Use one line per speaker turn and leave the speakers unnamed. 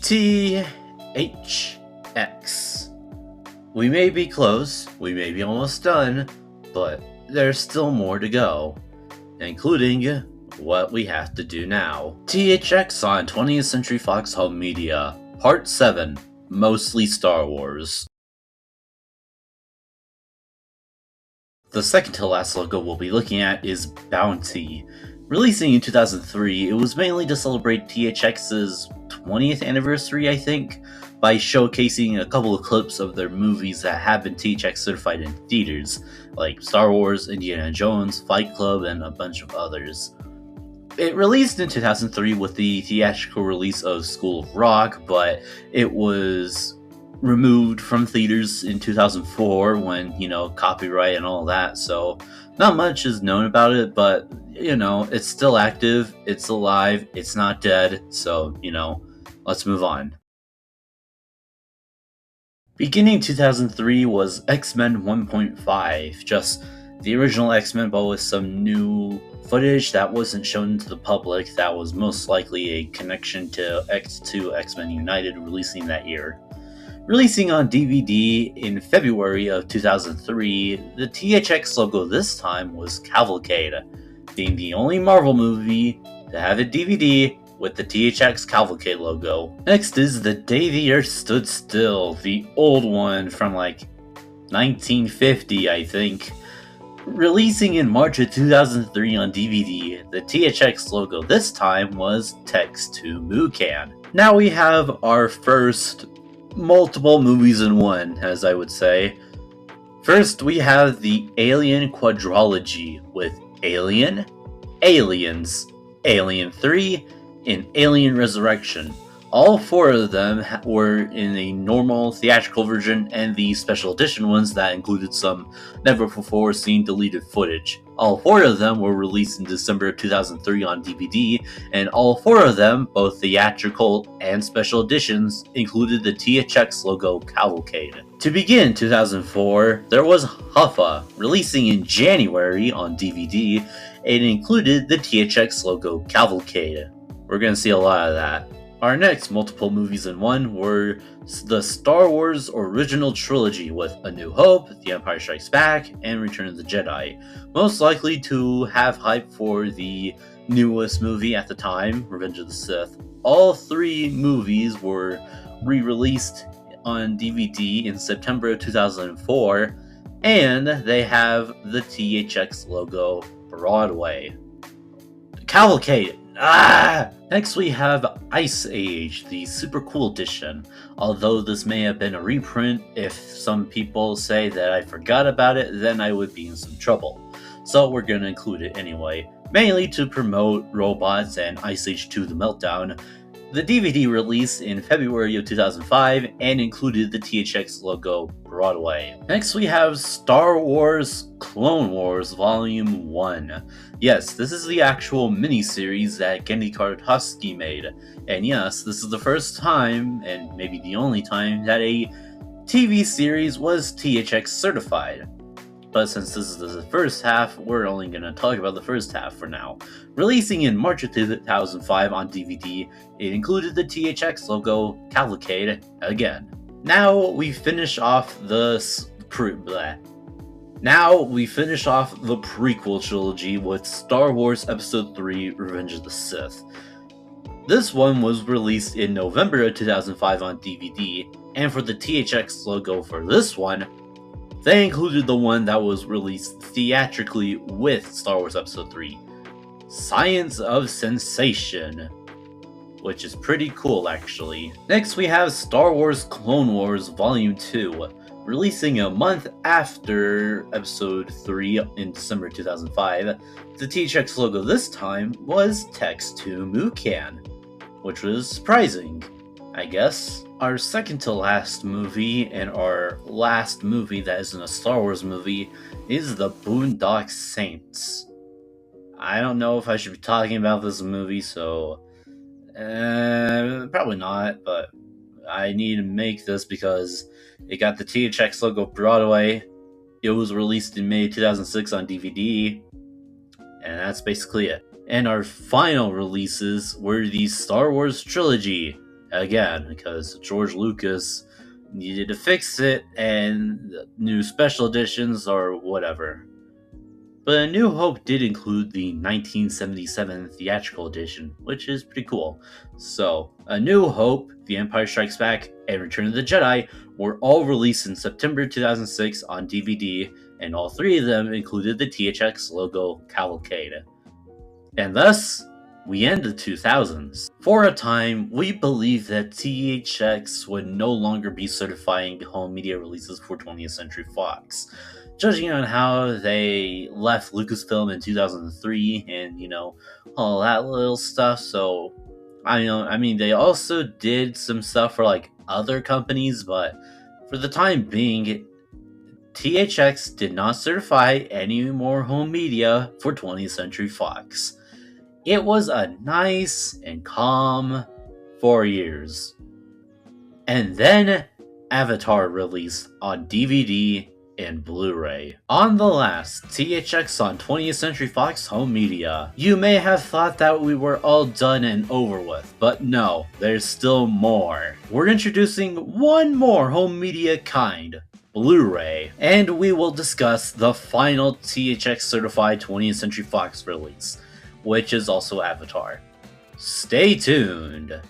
THX. We may be close, we may be almost done, but there's still more to go, including what we have to do now. THX on 20th Century Fox Home Media, Part 7, mostly Star Wars. The second to last logo we'll be looking at is Bounty. Releasing in 2003, it was mainly to celebrate THX's 20th anniversary, I think, by showcasing a couple of clips of their movies that have been THX certified in theaters, like Star Wars, Indiana Jones, Fight Club, and a bunch of others. It released in 2003 with the theatrical release of School of Rock, but it was removed from theaters in 2004 when, copyright and all that, so not much is known about it, but, it's still active, it's alive, it's not dead, so, let's move on. Beginning 2003 was X-Men 1.5, just the original X-Men, but with some new footage that wasn't shown to the public that was most likely a connection to X2 X-Men United releasing that year. Releasing on DVD in February of 2003, the THX logo this time was Cavalcade, being the only Marvel movie to have a DVD with the THX Cavalcade logo. Next is The Day the Earth Stood Still, the old one from 1950, I think. Releasing in March of 2003 on DVD, the THX logo this time was Text to Mukan. Now we have our first multiple movies in one, as I would say. First, we have the Alien Quadrilogy with Alien, Aliens, Alien 3, and Alien Resurrection. All four of them were in a normal theatrical version and the special edition ones that included some never before seen deleted footage. All four of them were released in December 2003 on DVD, and all four of them, both theatrical and special editions, included the THX logo Cavalcade. To begin 2004, there was Huffa, releasing in January on DVD, and included the THX logo Cavalcade. We're gonna see a lot of that. Our next multiple movies in one were the Star Wars original trilogy with A New Hope, The Empire Strikes Back, and Return of the Jedi. Most likely to have hype for the newest movie at the time, Revenge of the Sith. All three movies were re-released on DVD in September of 2004, and they have the THX logo Broadway. Cavalcade! Next we have Ice Age, the super cool edition. Although this may have been a reprint, if some people say that I forgot about it, then I would be in some trouble. So we're gonna include it anyway, mainly to promote robots and Ice Age 2 The Meltdown. The DVD released in February of 2005 and included the THX logo Broadway. Next we have Star Wars Clone Wars Volume 1. Yes, this is the actual miniseries that Genndy Tartakovsky made. And yes, this is the first time, and maybe the only time, that a TV series was THX certified. But since this is the first half, we're only going to talk about the first half for now. Releasing in March of 2005 on DVD, it included the THX logo Cavalcade again. Now we finish off the prequel trilogy with Star Wars Episode 3 Revenge of the Sith. This one was released in November of 2005 on DVD, and for the THX logo for this one, they included the one that was released theatrically with Star Wars Episode 3, Science of Sensation, which is pretty cool actually. Next we have Star Wars Clone Wars Volume 2, releasing a month after Episode 3 in December 2005. The THX logo this time was Text to Mukan, which was surprising, I guess. Our second to last movie, and our last movie that isn't a Star Wars movie, is The Boondock Saints. I don't know if I should be talking about this movie, so probably not, but I need to make this because it got the THX logo Broadway. It was released in May 2006 on DVD, and that's basically it. And our final releases were the Star Wars trilogy, again, because George Lucas needed to fix it and new special editions or whatever. But A New Hope did include the 1977 theatrical edition, which is pretty cool. So, A New Hope, The Empire Strikes Back, and Return of the Jedi were all released in September 2006 on DVD, and all three of them included the THX logo cavalcade. And thus, we end the 2000s. For a time, we believed that THX would no longer be certifying home media releases for 20th Century Fox. Judging on how they left Lucasfilm in 2003 and, all that little stuff. So, I mean, they also did some stuff for like other companies, but for the time being, THX did not certify any more home media for 20th Century Fox. It was a nice and calm 4 years. And then Avatar released on DVD and Blu-ray. On the last THX on 20th Century Fox home media, you may have thought that we were all done and over with, but no, there's still more. We're introducing one more home media kind, Blu-ray, and we will discuss the final THX certified 20th Century Fox release, which is also Avatar. Stay tuned!